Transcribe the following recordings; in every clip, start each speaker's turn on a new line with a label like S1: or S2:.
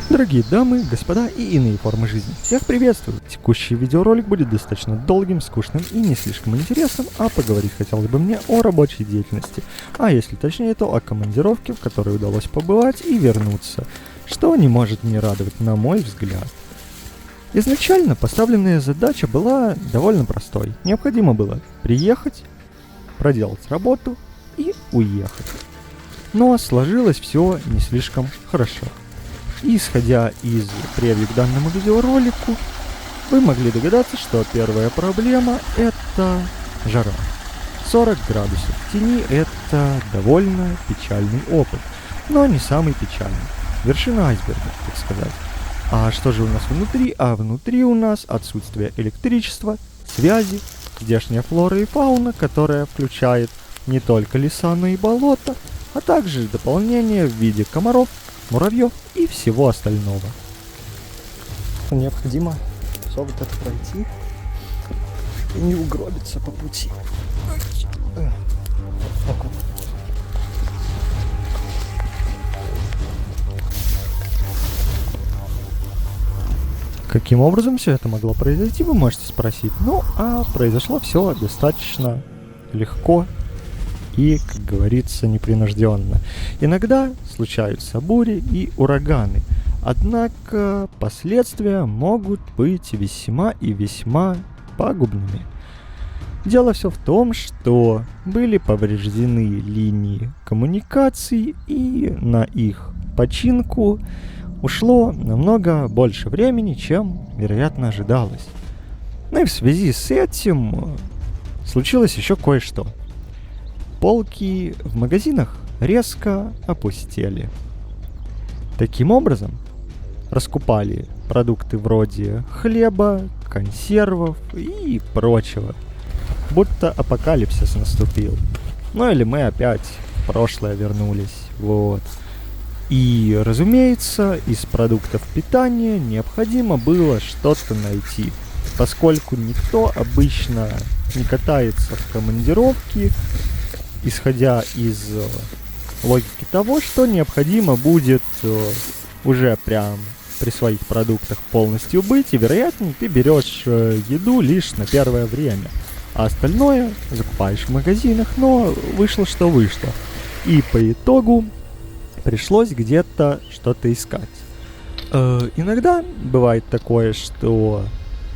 S1: Дорогие дамы, господа и иные формы жизни, всех приветствую! Текущий видеоролик будет достаточно долгим, скучным и не слишком интересным, а поговорить хотелось бы мне о рабочей деятельности, а если точнее, то о командировке, в которой удалось побывать и вернуться, что не может не радовать, на мой взгляд. Изначально поставленная задача была довольно простой. Необходимо было приехать, проделать работу и уехать. Но сложилось все не слишком хорошо. И исходя из превью к данному видеоролику, вы могли догадаться, что первая проблема — это жара. 40 градусов в тени — это довольно печальный опыт, но не самый печальный. Вершина айсберга, так сказать. А что же у нас внутри? А внутри у нас отсутствие электричества, связи, здешняя флора и фауна, которая включает не только леса, но и болота, а также дополнение в виде комаров, муравьев и всего остального. Необходимо все вот это пройти и не угробиться по пути. Так вот. Каким образом все это могло произойти, вы можете спросить. Ну, а произошло все достаточно легко и, как говорится, непринужденно. Иногда случаются бури и ураганы, однако последствия могут быть весьма и весьма пагубными. Дело все в том, что были повреждены линии коммуникаций, и на их починку ушло намного больше времени, чем, вероятно, ожидалось. Ну и в связи с этим случилось еще кое-что. Полки в магазинах резко опустели. Таким образом, раскупали продукты вроде хлеба, консервов и прочего. Будто апокалипсис наступил. Ну или мы опять в прошлое вернулись. Вот. И, разумеется, из продуктов питания необходимо было что-то найти, поскольку никто обычно не катается в командировке, исходя из логики того, что необходимо будет уже прям при своих продуктах полностью быть, и, вероятно, ты берешь еду лишь на первое время, а остальное закупаешь в магазинах, но вышло, что вышло. И по итогу пришлось где-то что-то искать. Иногда бывает такое, что,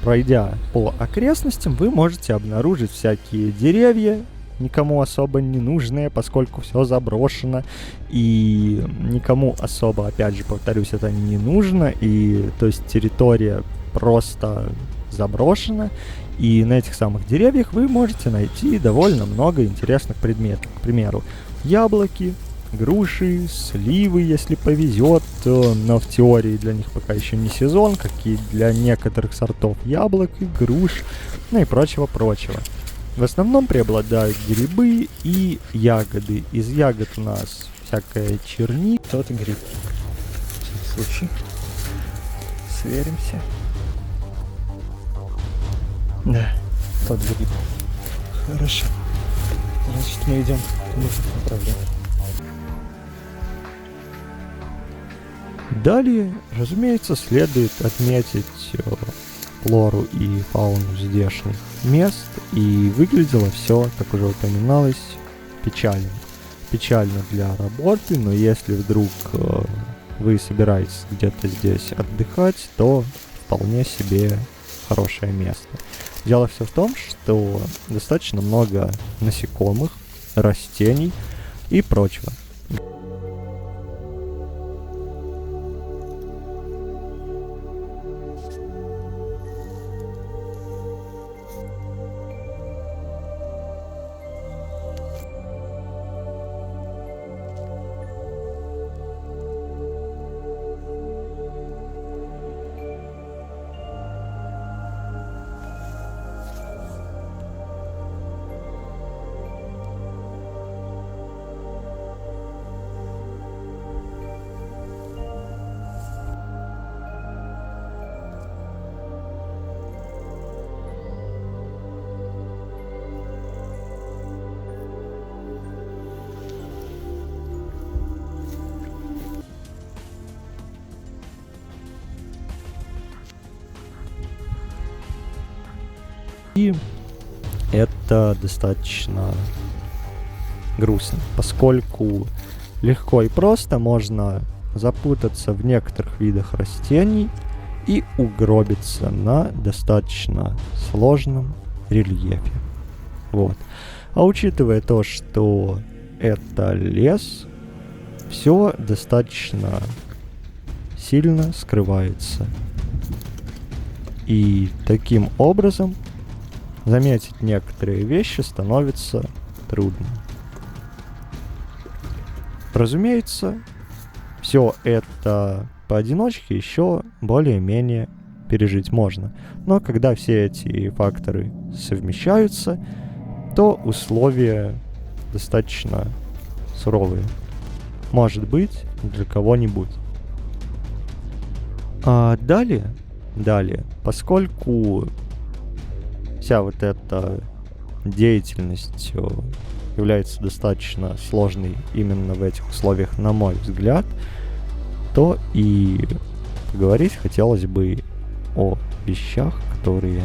S1: пройдя по окрестностям, вы можете обнаружить всякие деревья, никому особо не нужные, поскольку все заброшено, и никому особо, опять же, повторюсь, это не нужно, и то есть территория просто заброшена, и на этих самых деревьях вы можете найти довольно много интересных предметов. К примеру, яблоки, груши, сливы, если повезет, но в теории для них пока еще не сезон, как и для некоторых сортов яблок и груш, ну и прочего-прочего. В основном преобладают грибы и ягоды. Из ягод у нас всякая черника. Тот гриб. В всяком случае. Сверимся. Да, тот гриб. Хорошо. Значит, мы идем в нужном направлении. Далее, разумеется, следует отметить флору и фауну здешних мест, и выглядело все, как уже упоминалось, печально. Печально для работы, но если вдруг вы собираетесь где-то здесь отдыхать, то вполне себе хорошее место. Дело все в том, что достаточно много насекомых, растений и прочего. И это достаточно грустно, поскольку легко и просто можно запутаться в некоторых видах растений и угробиться на достаточно сложном рельефе. Вот. А учитывая то, что это лес, все достаточно сильно скрывается. И таким образом заметить некоторые вещи становится трудно. Разумеется, все это поодиночке еще более-менее пережить можно. Но когда все эти факторы совмещаются, то условия достаточно суровые. Может быть, для кого-нибудь. А далее, поскольку вся вот эта деятельность является достаточно сложной именно в этих условиях, на мой взгляд, то и поговорить хотелось бы о вещах, которые